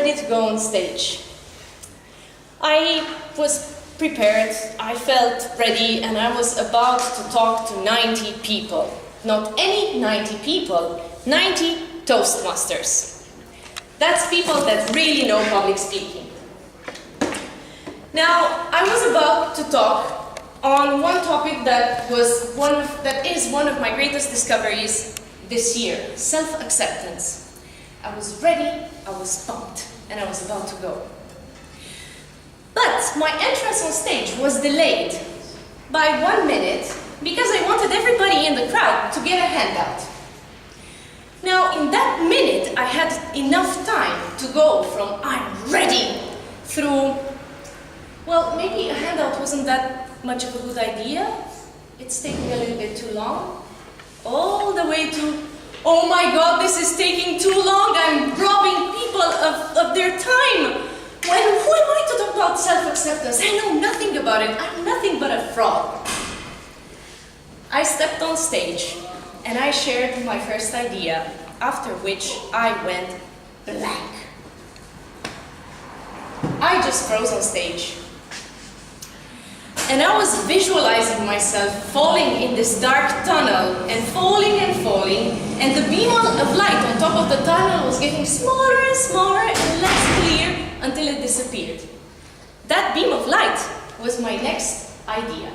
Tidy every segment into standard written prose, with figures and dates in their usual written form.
ready to go on stage. I was prepared, I felt ready, and I was about to talk to 90 people. Not any 90 people, 90 Toastmasters. That's people that really know public speaking. Now, I was about to talk on one topic that is one of my greatest discoveries this year, self-acceptance. I was ready, I was pumped, and I was about to go. But my entrance on stage was delayed by 1 minute because I wanted everybody in the crowd to get a handout. Now, in that minute, I had enough time to go from I'm ready through, well, maybe a handout wasn't that much of a good idea. It's taking a little bit too long. All the way to, oh my God, this is taking too long. I'm robbing people of their time. Well, who am I to talk about self-acceptance? I know nothing about it. I'm nothing but a fraud. I stepped on stage and I shared my first idea, after which I went blank. I just froze on stage. And I was visualizing myself falling in this dark tunnel and falling, and the beam of light on top of the tunnel was getting smaller and smaller and less clear until it disappeared. That beam of light was my next idea.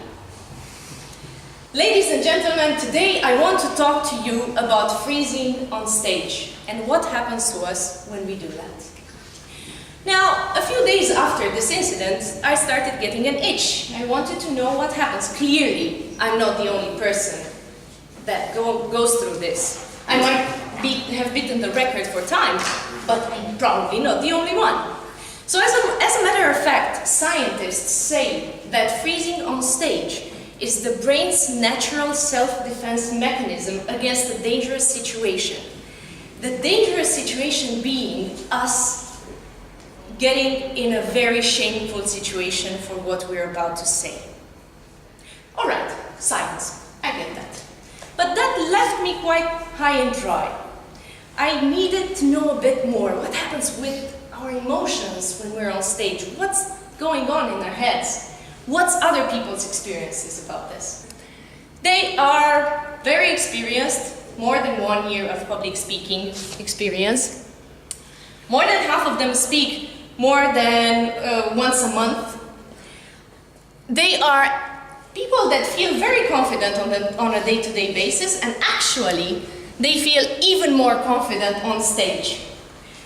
Ladies and gentlemen, today I want to talk to you about freezing on stage and what happens to us when we do that. Now, a few days after this incident, I started getting an itch. I wanted to know what happens. Clearly, I'm not the only person that goes through this. I might have beaten the record for time, but I'm probably not the only one. So as a matter of fact, scientists say that freezing on stage is the brain's natural self-defense mechanism against a dangerous situation. The dangerous situation being us getting in a very shameful situation for what we're about to say. All right, science, I get that. But that left me quite high and dry. I needed to know a bit more. What happens with our emotions when we're on stage? What's going on in our heads? What's other people's experiences about this? They are very experienced, more than 1 year of public speaking experience. More than half of them speak more than once a month. They are people that feel very confident on a day-to-day basis, and actually they feel even more confident on stage.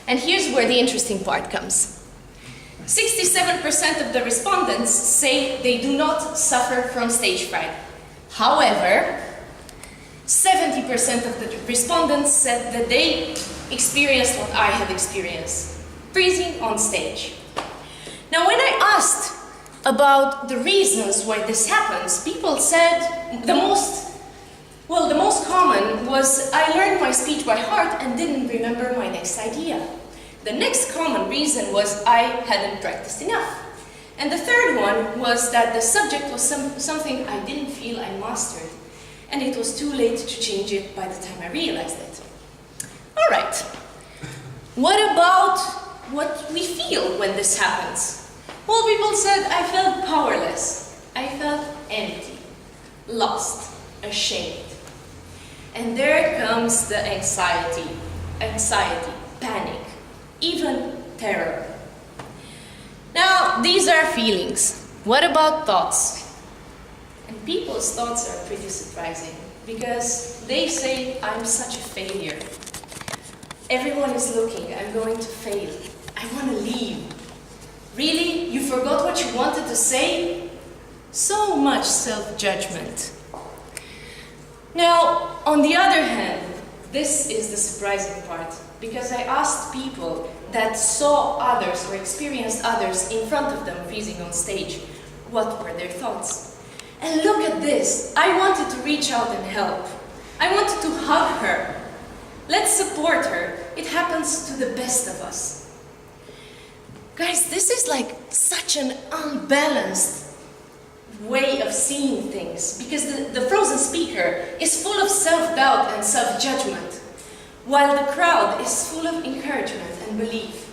And here's where the interesting part comes. 67% of the respondents say they do not suffer from stage fright. However, 70% of the respondents said that they experienced what I had experienced. Freezing on stage. Now, when I asked about the reasons why this happens, people said the most common was I learned my speech by heart and didn't remember my next idea. The next common reason was I hadn't practiced enough. And the third one was that the subject was something I didn't feel I mastered, and it was too late to change it by the time I realized it. All right. What about what we feel when this happens? Well, people said I felt powerless. I felt empty, lost, ashamed. And there comes the anxiety, panic, even terror. Now, these are feelings. What about thoughts? And people's thoughts are pretty surprising because they say, I'm such a failure. Everyone is looking, I'm going to fail. I want to leave. Really? You forgot what you wanted to say? So much self-judgment. Now, on the other hand, this is the surprising part, because I asked people that saw others or experienced others in front of them freezing on stage, what were their thoughts? And look at this. I wanted to reach out and help. I wanted to hug her. Let's support her. It happens to the best of us. Guys, this is like such an unbalanced way of seeing things, because the frozen speaker is full of self-doubt and self-judgment, while the crowd is full of encouragement and belief.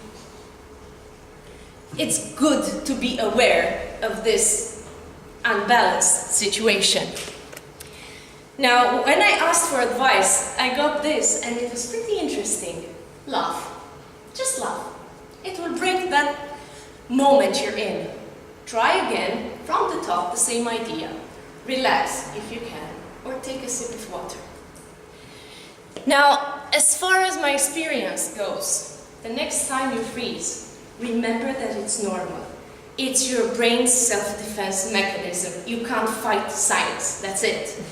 it's good to be aware of this unbalanced situation. Now, when I asked for advice, I got this, and it was pretty interesting. Laugh. Just laugh. It will break that moment you're in. Try again, from the top, the same idea. Relax, if you can, or take a sip of water. Now, as far as my experience goes, the next time you freeze, remember that it's normal. It's your brain's self-defense mechanism. You can't fight science, that's it.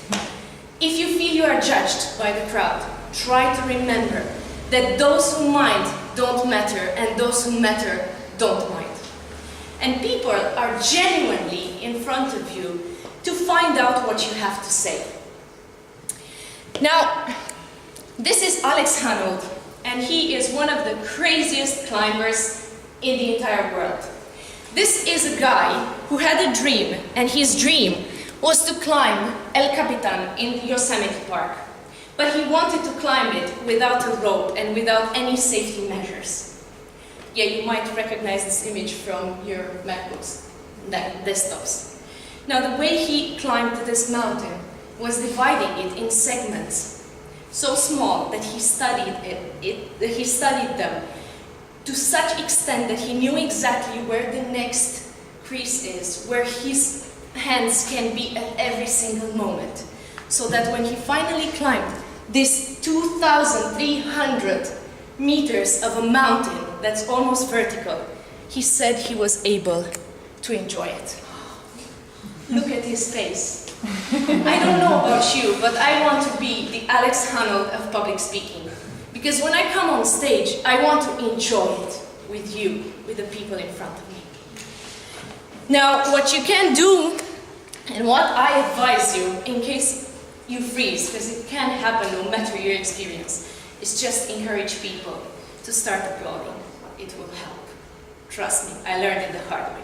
If you feel you are judged by the crowd, try to remember that those who mind don't matter, and those who matter don't mind. And people are genuinely in front of you to find out what you have to say. Now, this is Alex Honnold, and he is one of the craziest climbers in the entire world. This is a guy who had a dream, and his dream was to climb El Capitan in Yosemite Park. But he wanted to climb it without a rope and without any safety measures. Yeah, you might recognize this image from your MacBooks, desktops. Now, the way he climbed this mountain was dividing it in segments, so small that he studied them to such extent that he knew exactly where the next crease is, where his hands can be at every single moment, so that when he finally climbed this 2,300 meters of a mountain that's almost vertical, he said he was able to enjoy it. Look at his face. I don't know about you, but I want to be the Alex Honnold of public speaking. Because when I come on stage, I want to enjoy it with you, with the people in front of me. Now, what you can do, and what I advise you, in case you freeze, because it can happen no matter your experience, is just encourage people to start applauding. It will help. Trust me, I learned it the hard way.